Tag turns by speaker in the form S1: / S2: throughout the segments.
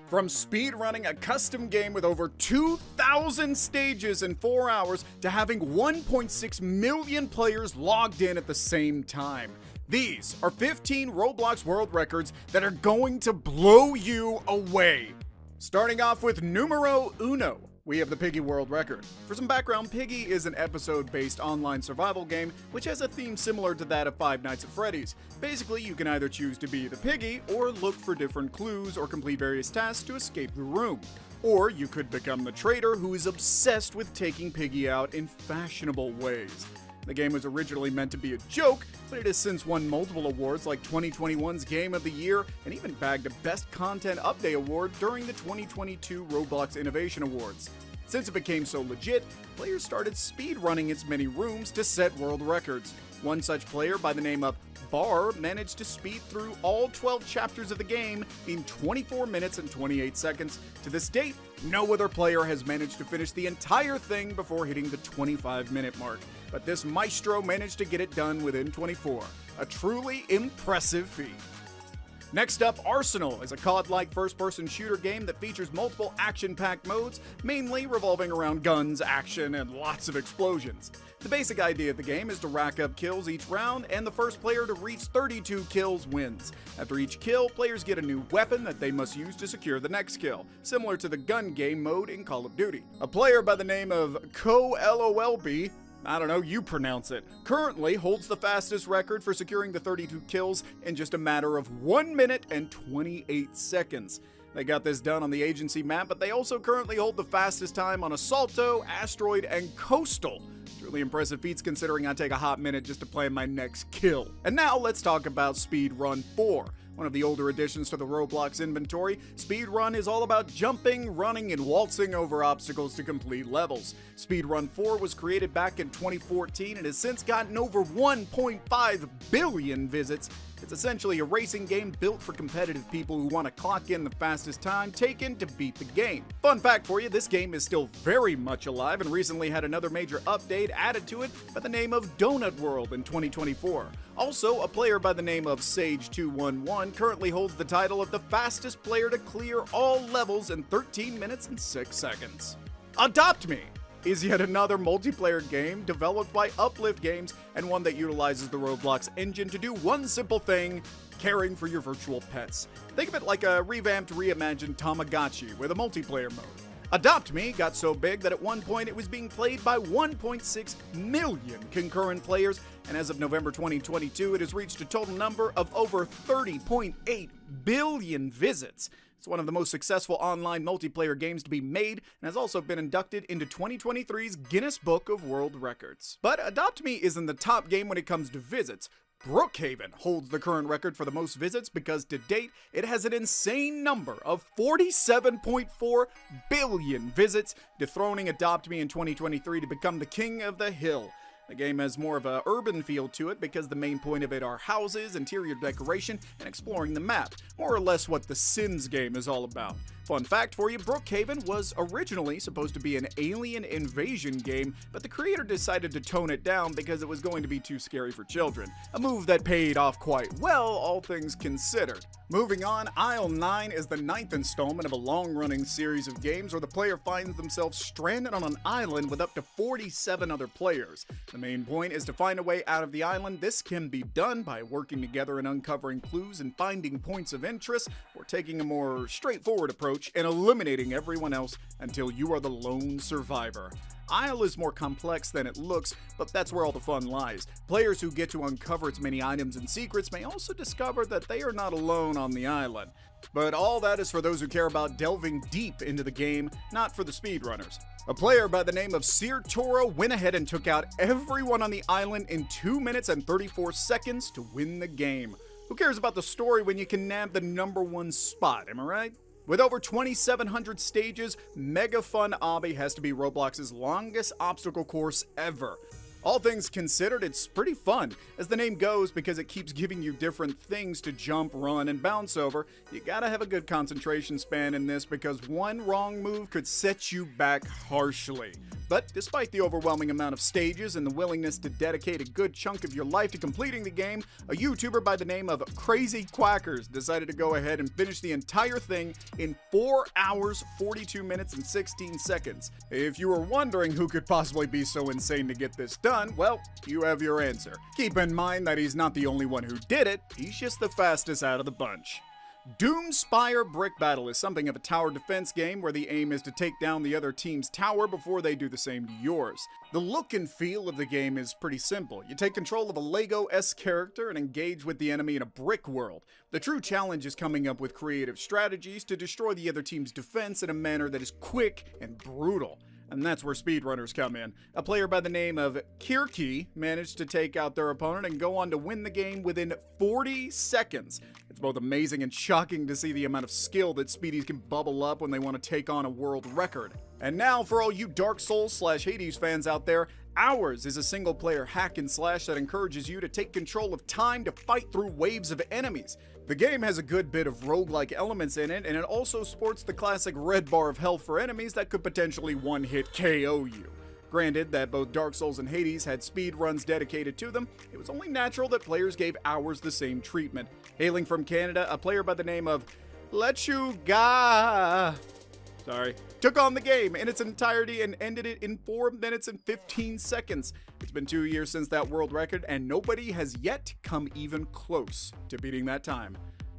S1: From speedrunning a custom game with over 2,000 stages in 4 hours to having 1.6 million players logged in at the same time. These are 15 Roblox world records that are going to blow you away. Starting off with numero uno, we have the Piggy World Record. For some background, Piggy is an episode-based online survival game which has a theme similar to that of Five Nights at Freddy's. Basically, you can either choose to be the piggy or look for different clues or complete various tasks to escape the room. Or you could become the traitor who is obsessed with taking Piggy out in fashionable ways. The game was originally meant to be a joke, but it has since won multiple awards like 2021's Game of the Year and even bagged a Best Content Update award during the 2022 Roblox Innovation Awards. Since it became so legit, players started speedrunning its many rooms to set world records. One such player by the name of Bar managed to speed through all 12 chapters of the game in 24 minutes and 28 seconds. To this date, no other player has managed to finish the entire thing before hitting the 25-minute mark. But this maestro managed to get it done within 24. A truly impressive feat. Next up, Arsenal is a COD-like first-person shooter game that features multiple action-packed modes, mainly revolving around guns, action, and lots of explosions. The basic idea of the game is to rack up kills each round, and the first player to reach 32 kills wins. After each kill, players get a new weapon that they must use to secure the next kill, similar to the gun game mode in Call of Duty. A player by the name of CoLOLB, I don't know, you pronounce it, currently holds the fastest record for securing the 32 kills in just a matter of 1 minute and 28 seconds. They got this done on the agency map, but they also currently hold the fastest time on Assalto, Asteroid, and Coastal. Truly impressive feats considering I take a hot minute just to plan my next kill. And now let's talk about Speedrun 4. One of the older additions to the Roblox inventory, Speedrun is all about jumping, running, and waltzing over obstacles to complete levels. Speedrun 4 was created back in 2014 and has since gotten over 1.5 billion visits. It's essentially a racing game built for competitive people who want to clock in the fastest time taken to beat the game. Fun fact for you, this game is still very much alive and recently had another major update added to it by the name of Donut World in 2024. Also, a player by the name of Sage211 currently holds the title of the fastest player to clear all levels in 13 minutes and 6 seconds. Adopt Me is yet another multiplayer game developed by Uplift Games and one that utilizes the Roblox engine to do one simple thing: caring for your virtual pets. Think of it like a revamped, reimagined Tamagotchi with a multiplayer mode. Adopt Me got so big that at one point it was being played by 1.6 million concurrent players, and as of November 2022, it has reached a total number of over 30.8 billion visits. It's one of the most successful online multiplayer games to be made and has also been inducted into 2023's Guinness Book of World Records. But Adopt Me isn't the top game when it comes to visits. Brookhaven holds the current record for the most visits because to date, it has an insane number of 47.4 billion visits, dethroning Adopt Me in 2023 to become the king of the hill. The game has more of an urban feel to it because the main point of it are houses, interior decoration, and exploring the map. More or less what the Sims game is all about. Fun fact for you, Brookhaven was originally supposed to be an alien invasion game, but the creator decided to tone it down because it was going to be too scary for children. A move that paid off quite well, all things considered. Moving on, Isle 9 is the 9th installment of a long-running series of games where the player finds themselves stranded on an island with up to 47 other players. The main point is to find a way out of the island. This can be done by working together and uncovering clues and finding points of interest, or taking a more straightforward approach and eliminating everyone else until you are the lone survivor. Isle is more complex than it looks, but that's where all the fun lies. Players who get to uncover its many items and secrets may also discover that they are not alone on the island. But all that is for those who care about delving deep into the game, not for the speedrunners. A player by the name of Sir Toro went ahead and took out everyone on the island in 2 minutes and 34 seconds to win the game. Who cares about the story when you can nab the #1 spot, am I right? With over 2,700 stages, Mega Fun Obby has to be Roblox's longest obstacle course ever. All things considered, it's pretty fun, as the name goes, because it keeps giving you different things to jump, run, and bounce over. You gotta have a good concentration span in this because one wrong move could set you back harshly. But despite the overwhelming amount of stages and the willingness to dedicate a good chunk of your life to completing the game, a YouTuber by the name of Crazy Quackers decided to go ahead and finish the entire thing in 4 hours, 42 minutes, and 16 seconds. If you were wondering who could possibly be so insane to get this done, well, you have your answer. Keep in mind that he's not the only one who did it, he's just the fastest out of the bunch. Doomspire Brick Battle is something of a tower defense game where the aim is to take down the other team's tower before they do the same to yours. The look and feel of the game is pretty simple. You take control of a Lego-esque character and engage with the enemy in a brick world. The true challenge is coming up with creative strategies to destroy the other team's defense in a manner that is quick and brutal. And that's where speedrunners come in. A player by the name of Kirky managed to take out their opponent and go on to win the game within 40 seconds. It's both amazing and shocking to see the amount of skill that speedies can bubble up when they want to take on a world record. And now, for all you Dark Souls / Hades fans out there, Ours is a single-player hack and slash that encourages you to take control of time to fight through waves of enemies. The game has a good bit of roguelike elements in it, and it also sports the classic red bar of health for enemies that could potentially one-hit KO you. Granted that both Dark Souls and Hades had speed runs dedicated to them, it was only natural that players gave Ours the same treatment. Hailing from Canada, a player by the name of Lechuga took on the game in its entirety and ended it in 4 minutes and 15 seconds. It's been 2 years since that world record, and nobody has yet come even close to beating that time.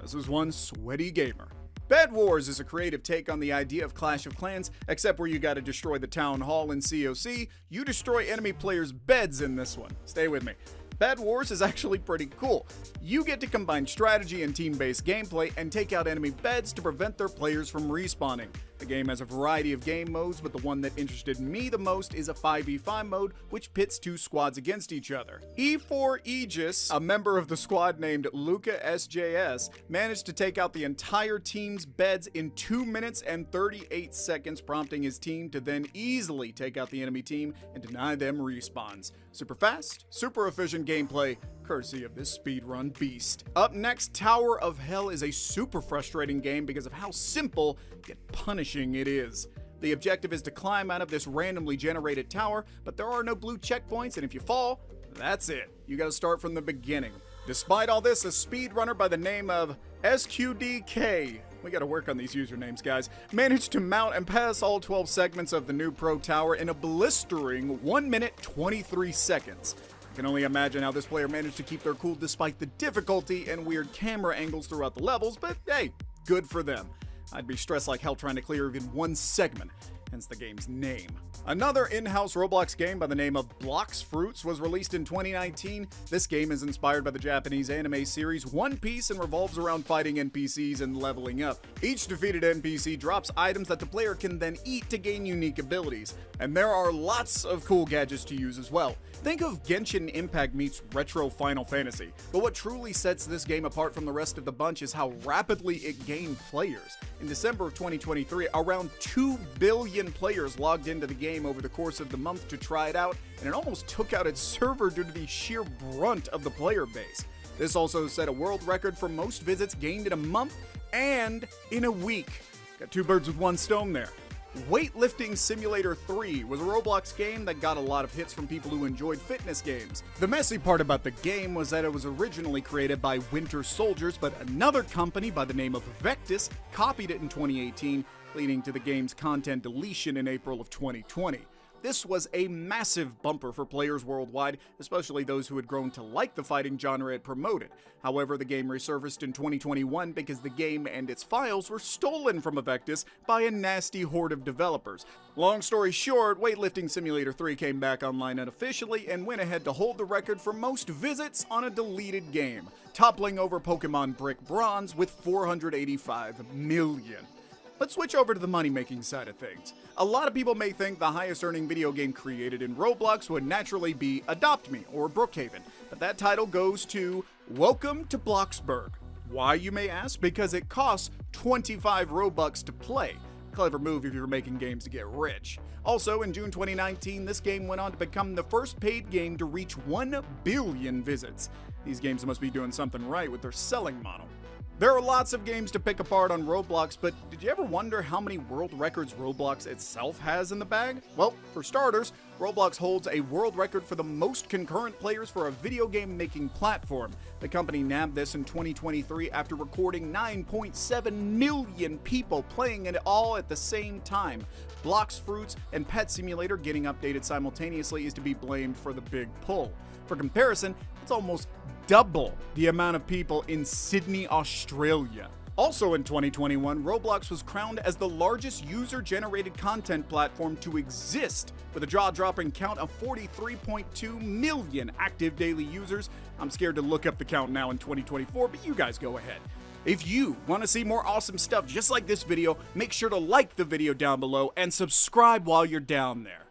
S1: This was one sweaty gamer. Bed Wars is a creative take on the idea of Clash of Clans, except where you gotta destroy the town hall in COC, you destroy enemy players' beds in this one. Stay with me. Bed Wars is actually pretty cool. You get to combine strategy and team-based gameplay and take out enemy beds to prevent their players from respawning. The game has a variety of game modes, but the one that interested me the most is a 5v5 mode, which pits two squads against each other. E4 Aegis, a member of the squad named Luca SJS, managed to take out the entire team's beds in 2 minutes and 38 seconds, prompting his team to then easily take out the enemy team and deny them respawns. Super fast, super efficient gameplay, courtesy of this speedrun beast. Up next, Tower of Hell is a super frustrating game because of how simple yet punishing it is. The objective is to climb out of this randomly generated tower, but there are no blue checkpoints, and if you fall, that's it. You gotta start from the beginning. Despite all this, a speedrunner by the name of SQDK, we gotta work on these usernames, guys, managed to mount and pass all 12 segments of the new Pro Tower in a blistering 1 minute 23 seconds. I can only imagine how this player managed to keep their cool despite the difficulty and weird camera angles throughout the levels, but hey, good for them. I'd be stressed like hell trying to clear even one segment, hence the game's name. Another in-house Roblox game by the name of Blox Fruits was released in 2019. This game is inspired by the Japanese anime series One Piece and revolves around fighting NPCs and leveling up. Each defeated NPC drops items that the player can then eat to gain unique abilities. And there are lots of cool gadgets to use as well. Think of Genshin Impact meets retro Final Fantasy. But what truly sets this game apart from the rest of the bunch is how rapidly it gained players. In December of 2023, around 2 billion players logged into the game over the course of the month to try it out, and it almost took out its server due to the sheer brunt of the player base. This also set a world record for most visits gained in a month and in a week. Got two birds with one stone there. Weightlifting Simulator 3 was a Roblox game that got a lot of hits from people who enjoyed fitness games. The messy part about the game was that it was originally created by Winter Soldiers, but another company by the name of Vectis copied it in 2018, leading to the game's content deletion in April of 2020. This was a massive bumper for players worldwide, especially those who had grown to like the fighting genre it promoted. However, the game resurfaced in 2021 because the game and its files were stolen from Vectis by a nasty horde of developers. Long story short, Weightlifting Simulator 3 came back online unofficially and went ahead to hold the record for most visits on a deleted game, toppling over Pokemon Brick Bronze with 485 million. Let's switch over to the money-making side of things. A lot of people may think the highest-earning video game created in Roblox would naturally be Adopt Me or Brookhaven, but that title goes to Welcome to Bloxburg. Why, you may ask? Because it costs 25 Robux to play. Clever move if you're making games to get rich. Also, in June 2019, this game went on to become the first paid game to reach 1 billion visits. These games must be doing something right with their selling model. There are lots of games to pick apart on Roblox, but did you ever wonder how many world records Roblox itself has in the bag? Well, for starters, Roblox holds a world record for the most concurrent players for a video game making platform. The company nabbed this in 2023 after recording 9.7 million people playing it all at the same time. Blocks Fruits and Pet Simulator getting updated simultaneously is to be blamed for the big pull. For comparison, it's almost double the amount of people in Sydney, Australia. Also in 2021, Roblox was crowned as the largest user-generated content platform to exist, with a jaw-dropping count of 43.2 million active daily users. I'm scared to look up the count now in 2024, but you guys go ahead. If you want to see more awesome stuff just like this video, make sure to like the video down below and subscribe while you're down there.